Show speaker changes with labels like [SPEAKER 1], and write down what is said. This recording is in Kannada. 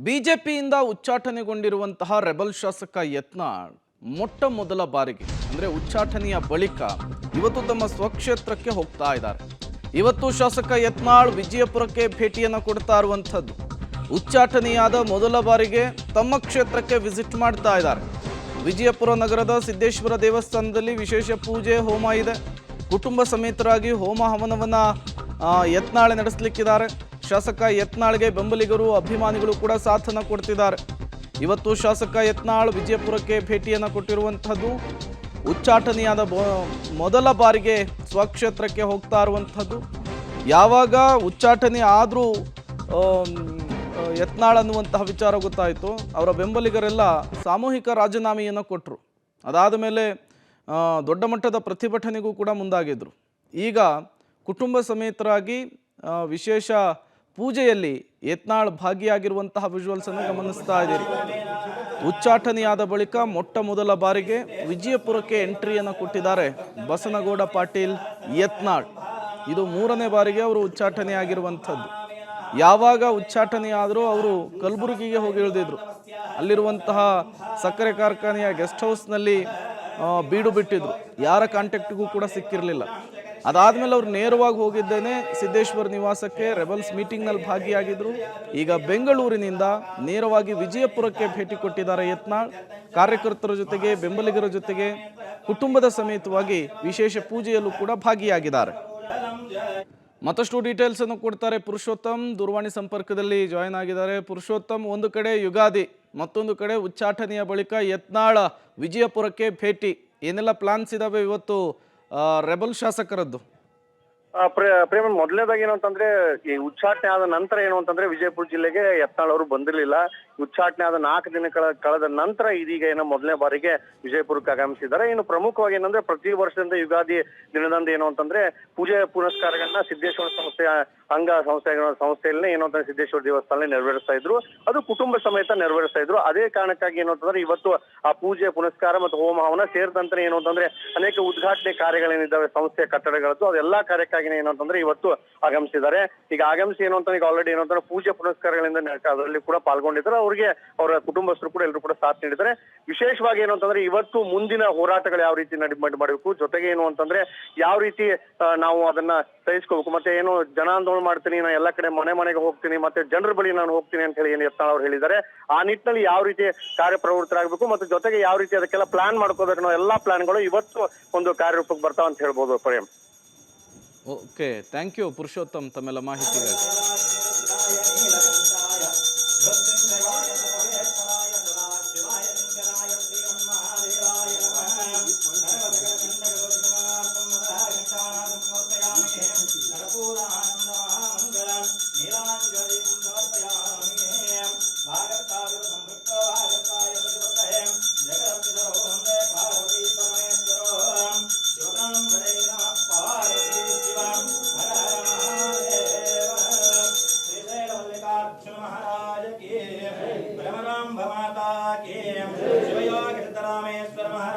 [SPEAKER 1] ಬಿಜೆಪಿಯಿಂದ ಉಚ್ಚಾಟನೆಗೊಂಡಿರುವಂತಹ ರೆಬಲ್ ಶಾಸಕ ಯತ್ನಾಳ್ ಮೊಟ್ಟ ಮೊದಲ ಬಾರಿಗೆ ಅಂದರೆ ಉಚ್ಚಾಟನೆಯ ಬಳಿಕ ಇವತ್ತು ತಮ್ಮ ಸ್ವಕ್ಷೇತ್ರಕ್ಕೆ ಹೋಗ್ತಾ ಇದ್ದಾರೆ. ಇವತ್ತು ಶಾಸಕ ಯತ್ನಾಳ್ ವಿಜಯಪುರಕ್ಕೆ ಭೇಟಿಯನ್ನು ಕೊಡ್ತಾ ಇರುವಂಥದ್ದು. ಉಚ್ಚಾಟನೆಯಾದ ಮೊದಲ ಬಾರಿಗೆ ತಮ್ಮ ಕ್ಷೇತ್ರಕ್ಕೆ ವಿಸಿಟ್ ಮಾಡ್ತಾ ಇದ್ದಾರೆ. ವಿಜಯಪುರ ನಗರದ ಸಿದ್ದೇಶ್ವರ ದೇವಸ್ಥಾನದಲ್ಲಿ ವಿಶೇಷ ಪೂಜೆ ಹೋಮ ಇದೆ. ಕುಟುಂಬ ಸಮೇತರಾಗಿ ಹೋಮ ಹವನವನ್ನು ಯತ್ನಾಳ್ ನಡೆಸಲಿಕ್ಕಿದ್ದಾರೆ. ಶಾಸಕ ಯತ್ನಾಳ್ಗೆ ಬೆಂಬಲಿಗರು ಅಭಿಮಾನಿಗಳು ಕೂಡ ಸಾಥನ್ನು ಕೊಡ್ತಿದ್ದಾರೆ. ಇವತ್ತು ಶಾಸಕ ಯತ್ನಾಳ್ ವಿಜಯಪುರಕ್ಕೆ ಭೇಟಿಯನ್ನು ಕೊಟ್ಟಿರುವಂಥದ್ದು. ಉಚ್ಚಾಟನೆಯಾದ ಮೊದಲ ಬಾರಿಗೆ ಸ್ವಕ್ಷೇತ್ರಕ್ಕೆ ಹೋಗ್ತಾ ಇರುವಂಥದ್ದು. ಯಾವಾಗ ಉಚ್ಚಾಟನೆ ಆದರೂ ಯತ್ನಾಳ್ ಅನ್ನುವಂತಹ ವಿಚಾರ ಗೊತ್ತಾಯಿತು, ಅವರ ಬೆಂಬಲಿಗರೆಲ್ಲ ಸಾಮೂಹಿಕ ರಾಜೀನಾಮೆಯನ್ನು ಕೊಟ್ಟರು. ಅದಾದ ಮೇಲೆ ದೊಡ್ಡ ಮಟ್ಟದ ಪ್ರತಿಭಟನೆಗೂ ಕೂಡ ಮುಂದಾಗಿದ್ದರು. ಈಗ ಕುಟುಂಬ ಸಮೇತರಾಗಿ ವಿಶೇಷ ಪೂಜೆಯಲ್ಲಿ ಯತ್ನಾಳ್ ಭಾಗಿಯಾಗಿರುವಂತಹ ವಿಜುವಲ್ಸನ್ನು ಗಮನಿಸ್ತಾ ಇದ್ದೀರಿ. ಉಚ್ಚಾಟನೆಯಾದ ಬಳಿಕ ಮೊಟ್ಟ ಮೊದಲ ಬಾರಿಗೆ ವಿಜಯಪುರಕ್ಕೆ ಎಂಟ್ರಿಯನ್ನು ಕೊಟ್ಟಿದ್ದಾರೆ ಬಸನಗೌಡ ಪಾಟೀಲ್ ಯತ್ನಾಳ್. ಇದು ಮೂರನೇ ಬಾರಿಗೆ ಅವರು ಉಚ್ಚಾಟನೆ ಆಗಿರುವಂಥದ್ದು. ಯಾವಾಗ ಉಚ್ಚಾಟನೆ ಆದರೂ ಅವರು ಕಲಬುರಗಿಗೆ ಹೋಗಿ ಇಳಿದಿದ್ರು. ಅಲ್ಲಿರುವಂತಹ ಸಕ್ಕರೆ ಕಾರ್ಖಾನೆಯ ಗೆಸ್ಟ್ ಹೌಸ್ನಲ್ಲಿ ಬೀಡು ಬಿಟ್ಟಿದ್ರು. ಯಾರ ಕಾಂಟ್ಯಾಕ್ಟಿಗೂ ಕೂಡ ಸಿಕ್ಕಿರಲಿಲ್ಲ. ಅದಾದಮೇಲೆ ಅವರು ನೇರವಾಗಿ ಹೋಗಿದ್ದೇನೆ ಸಿದ್ದೇಶ್ವರ ನಿವಾಸಕ್ಕೆ ರೆಬಲ್ಸ್ ಮೀಟಿಂಗ್ನಲ್ಲಿ ಭಾಗಿಯಾಗಿದ್ದರು. ಈಗ ಬೆಂಗಳೂರಿನಿಂದ ನೇರವಾಗಿ ವಿಜಯಪುರಕ್ಕೆ ಭೇಟಿ ಕೊಟ್ಟಿದ್ದಾರೆ ಯತ್ನಾಳ್. ಕಾರ್ಯಕರ್ತರ ಜೊತೆಗೆ ಬೆಂಬಲಿಗರ ಜೊತೆಗೆ ಕುಟುಂಬದ ಸಮೇತವಾಗಿ ವಿಶೇಷ ಪೂಜೆಯಲ್ಲೂ ಕೂಡ ಭಾಗಿಯಾಗಿದ್ದಾರೆ. ಮತ್ತಷ್ಟು ಡೀಟೇಲ್ಸ್ ಅನ್ನು ಕೊಡ್ತಾರೆ ಪುರುಷೋತ್ತಮ್, ದೂರವಾಣಿ ಸಂಪರ್ಕದಲ್ಲಿ ಜಾಯಿನ್ ಆಗಿದ್ದಾರೆ. ಪುರುಷೋತ್ತಮ್, ಒಂದು ಕಡೆ ಯುಗಾದಿ, ಮತ್ತೊಂದು ಕಡೆ ಉಚ್ಚಾಟನೆಯ ಬಳಿಕ ಯತ್ನಾಳ್ ವಿಜಯಪುರಕ್ಕೆ ಭೇಟಿ, ಏನೆಲ್ಲ ಪ್ಲಾನ್ಸ್ ಇದಾವೆ ಇವತ್ತು ರೆಬಲ್ ಶಾಸಕರದ್ದು?
[SPEAKER 2] ಪ್ರೇಮ, ಮೊದಲನೇದಾಗಿ ಏನು ಅಂತಂದ್ರೆ ಈ ಉಚ್ಚಾಟನೆ ಆದ ನಂತರ ಏನು ಅಂತಂದ್ರೆ ವಿಜಯಪುರ ಜಿಲ್ಲೆಗೆ ಯತ್ನಾಳ್ ಅವರು ಬಂದಿರಲಿಲ್ಲ. ಉಚ್ಚಾಟನೆ ಆದ 4 ದಿನಗಳ ಕಳೆದ ನಂತರ ಇದೀಗ ಏನೋ ಮೊದಲನೇ ಬಾರಿಗೆ ವಿಜಯಪುರಕ್ಕೆ ಆಗಮಿಸಿದ್ದಾರೆ. ಇನ್ನು ಪ್ರಮುಖವಾಗಿ ಏನಂದ್ರೆ ಪ್ರತಿ ವರ್ಷದಿಂದ ಯುಗಾದಿ ದಿನದಂದು ಏನು ಅಂತಂದ್ರೆ ಪೂಜೆ ಪುನಸ್ಕಾರಗಳನ್ನ ಸಿದ್ದೇಶ್ವರ ಸಂಸ್ಥೆಯ ಅಂಗ ಸಂಸ್ಥೆಯಲ್ಲಿ ಏನು ಅಂತಂದ್ರೆ ಸಿದ್ದೇಶ್ವರ ದೇವಸ್ಥಾನ ನೆರವೇರಿಸ್ತಾ ಇದ್ರು. ಅದು ಕುಟುಂಬ ಸಮೇತ ನೆರವೇರಿಸ್ತಾ ಇದ್ರು. ಅದೇ ಕಾರಣಕ್ಕಾಗಿ ಏನು ಅಂತಂದ್ರೆ ಇವತ್ತು ಆ ಪೂಜೆ ಪುನಸ್ಕಾರ ಮತ್ತು ಹೋಮ ಹವನ ಸೇರಿದಂತೆ ಏನು ಅಂತಂದ್ರೆ ಅನೇಕ ಉದ್ಘಾಟನೆ ಕಾರ್ಯಗಳೇನಿದ್ದಾವೆ ಸಂಸ್ಥೆಯ ಕಟ್ಟಡಗಳದ್ದು, ಅದೆಲ್ಲಾ ಕಾರ್ಯಕ್ಕಾಗಿ ಏನು ಅಂತಂದ್ರೆ ಇವತ್ತು ಆಗಮಿಸಿದ್ದಾರೆ. ಈಗ ಆಗಮಿಸಿ ಏನು ಅಂತ ಈಗ ಆಲ್ರೆಡಿ ಏನು ಅಂತಂದ್ರೆ ಪೂಜೆ ಪುನಸ್ಕಾರಗಳಿಂದ ಅದರಲ್ಲಿ ಕೂಡ ಪಾಲ್ಗೊಂಡಿದ್ದಾರೆ. ಅವರಿಗೆ ಅವರ ಕುಟುಂಬಸ್ಥರು ಕೂಡ ಎಲ್ಲರೂ ಕೂಡ ಸಾಥ್ ನೀಡಿದ್ದಾರೆ. ವಿಶೇಷವಾಗಿ ಏನು ಅಂತಂದ್ರೆ ಇವತ್ತು ಮುಂದಿನ ಹೋರಾಟಗಳು ಯಾವ ರೀತಿ ಮಾಡಬೇಕು, ಜೊತೆಗೆ ಏನು ಅಂತಂದ್ರೆ ಯಾವ ರೀತಿ ನಾವು ಅದನ್ನ ಸಹಿಸ್ಕೋಬೇಕು, ಮತ್ತೆ ಏನು ಜನಾಂದೋಲನ ಮಾಡ್ತೀನಿ, ನಾನು ಎಲ್ಲ ಕಡೆ ಮನೆಗೆ ಹೋಗ್ತೀನಿ, ಮತ್ತೆ ಜನರ ಬಳಿ ನಾನು ಹೋಗ್ತೀನಿ ಅಂತ ಹೇಳಿ ಏನು ಯತ್ನಾಳ್ ಅವರು ಹೇಳಿದ್ದಾರೆ. ಆ ನಿಟ್ಟಿನಲ್ಲಿ ಯಾವ ರೀತಿ ಕಾರ್ಯಪ್ರವೃತ್ತರಾಗಬೇಕು ಮತ್ತು ಜೊತೆಗೆ ಯಾವ ರೀತಿ ಅದಕ್ಕೆಲ್ಲ ಪ್ಲಾನ್ ಮಾಡ್ಕೋಬೇಕು ಅನ್ನೋ ಎಲ್ಲಾ ಪ್ಲಾನ್ಗಳು ಇವತ್ತು ಒಂದು ಕಾರ್ಯರೂಪಕ್ಕೆ ಬರ್ತಾವ ಅಂತ ಹೇಳ್ಬೋದು. Prem,
[SPEAKER 1] okay, thank you Purushottam ತಮ್ಮೆಲ್ಲ ಮಾಹಿತಿಗಾಗಿ.
[SPEAKER 3] महाराज की शिवयोगितरामेश्वर महाराज